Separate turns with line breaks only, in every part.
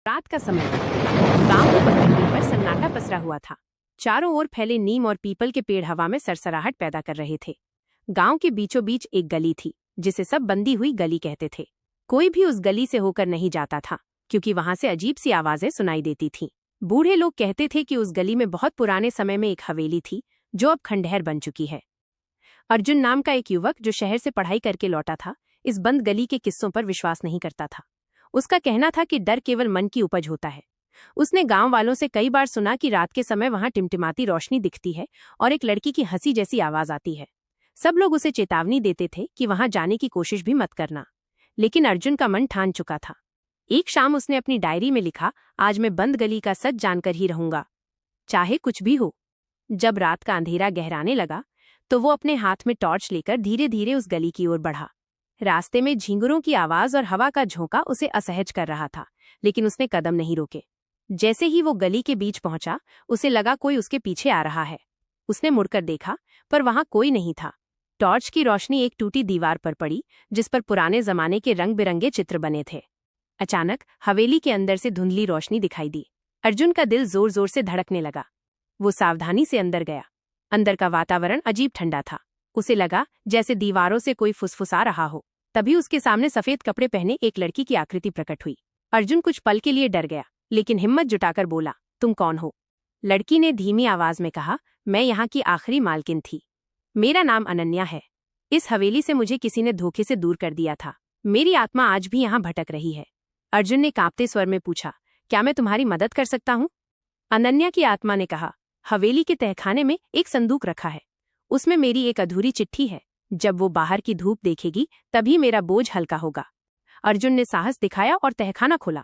रात का समय था। गांव की पगडंडी पर सन्नाटा पसरा हुआ था। चारों ओर फैले नीम और पीपल के पेड़ हवा में सरसराहट पैदा कर रहे थे। गांव के बीचों बीच एक गली थी जिसे सब बंदी हुई गली कहते थे। कोई भी उस गली से होकर नहीं जाता था क्योंकि वहां से अजीब सी आवाजें सुनाई देती थीं। बूढ़े लोग कहते थे कि उस गली में बहुत पुराने समय में एक हवेली थी जो अब खंडहर बन चुकी है। अर्जुन नाम का एक युवक जो शहर से पढ़ाई करके लौटा था, इस बंद गली के किस्सों पर विश्वास नहीं करता था। उसका कहना था कि डर केवल मन की उपज होता है। उसने गांव वालों से कई बार सुना कि रात के समय वहां टिमटिमाती रोशनी दिखती है और एक लड़की की हंसी जैसी आवाज आती है। सब लोग उसे चेतावनी देते थे कि वहां जाने की कोशिश भी मत करना, लेकिन अर्जुन का मन ठान चुका था। एक शाम उसने अपनी डायरी में लिखा, आज मैं बंद गली का सच जानकर ही रहूंगा, चाहे कुछ भी हो। जब रात का अंधेरा गहराने लगा तो वो अपने हाथ में टॉर्च लेकर धीरे धीरे उस गली की ओर बढ़ा। रास्ते में झींगुरों की आवाज और हवा का झोंका उसे असहज कर रहा था, लेकिन उसने कदम नहीं रोके। जैसे ही वो गली के बीच पहुंचा, उसे लगा कोई उसके पीछे आ रहा है। उसने मुड़कर देखा, पर वहां कोई नहीं था। टॉर्च की रोशनी एक टूटी दीवार पर पड़ी जिस पर पुराने जमाने के रंग बिरंगे चित्र बने थे। अचानक हवेली के अंदर से धुंधली रोशनी दिखाई दी। अर्जुन का दिल जोर जोर से धड़कने लगा। वो सावधानी से अंदर गया। अंदर का वातावरण अजीब ठंडा था। उसे लगा जैसे दीवारों से कोई फुसफुसा रहा हो। तभी उसके सामने सफेद कपड़े पहने एक लड़की की आकृति प्रकट हुई। अर्जुन कुछ पल के लिए डर गया, लेकिन हिम्मत जुटाकर बोला, तुम कौन हो? लड़की ने धीमी आवाज में कहा, मैं यहाँ की आखिरी मालकिन थी। मेरा नाम अनन्या है। इस हवेली से मुझे किसी ने धोखे से दूर कर दिया था। मेरी आत्मा आज भी यहाँ भटक रही है। अर्जुन ने कांपते स्वर में पूछा, क्या मैं तुम्हारी मदद कर सकता हूँ? अनन्या की आत्मा ने कहा, हवेली के तहखाने में एक संदूक रखा है। उसमें मेरी एक अधूरी चिट्ठी है। जब वो बाहर की धूप देखेगी तभी मेरा बोझ हल्का होगा। अर्जुन ने साहस दिखाया और तहखाना खोला।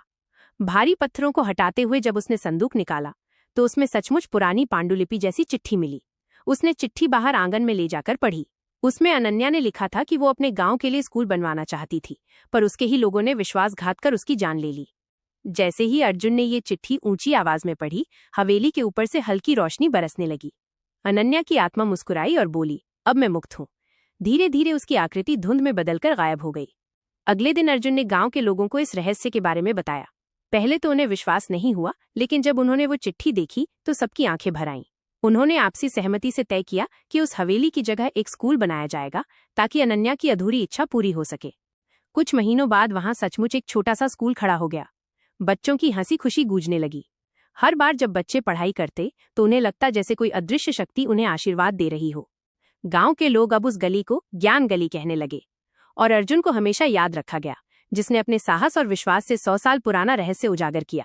भारी पत्थरों को हटाते हुए जब उसने संदूक निकाला तो उसमें सचमुच पुरानी पांडुलिपि जैसी चिट्ठी मिली। उसने चिट्ठी बाहर आंगन में ले जाकर पढ़ी। उसमें अनन्या ने लिखा था कि वो अपने गांव के लिए स्कूल बनवाना चाहती थी, पर उसके ही लोगों ने विश्वासघात कर उसकी जान ले ली। जैसे ही अर्जुन ने ये चिट्ठी ऊंची आवाज में पढ़ी, हवेली के ऊपर से हल्की रोशनी बरसने लगी। अनन्या की आत्मा मुस्कुराई और बोली, अब मैं मुक्त हूँ। धीरे धीरे उसकी आकृति धुंध में बदलकर गायब हो गई। अगले दिन अर्जुन ने गांव के लोगों को इस रहस्य के बारे में बताया। पहले तो उन्हें विश्वास नहीं हुआ, लेकिन जब उन्होंने वो चिट्ठी देखी तो सबकी आंखें भर आईं। उन्होंने आपसी सहमति से तय किया कि उस हवेली की जगह एक स्कूल बनाया जाएगा ताकि अनन्या की अधूरी इच्छा पूरी हो सके। कुछ महीनों बाद वहां सचमुच एक छोटा सा स्कूल खड़ा हो गया। बच्चों की हंसी खुशी गूंजने लगी। हर बार जब बच्चे पढ़ाई करते तो उन्हें लगता जैसे कोई अदृश्य शक्ति उन्हें आशीर्वाद दे रही हो। गांव के लोग अब उस गली को ज्ञान गली कहने लगे और अर्जुन को हमेशा याद रखा गया, जिसने अपने साहस और विश्वास से 100 साल पुराना रहस्य उजागर किया।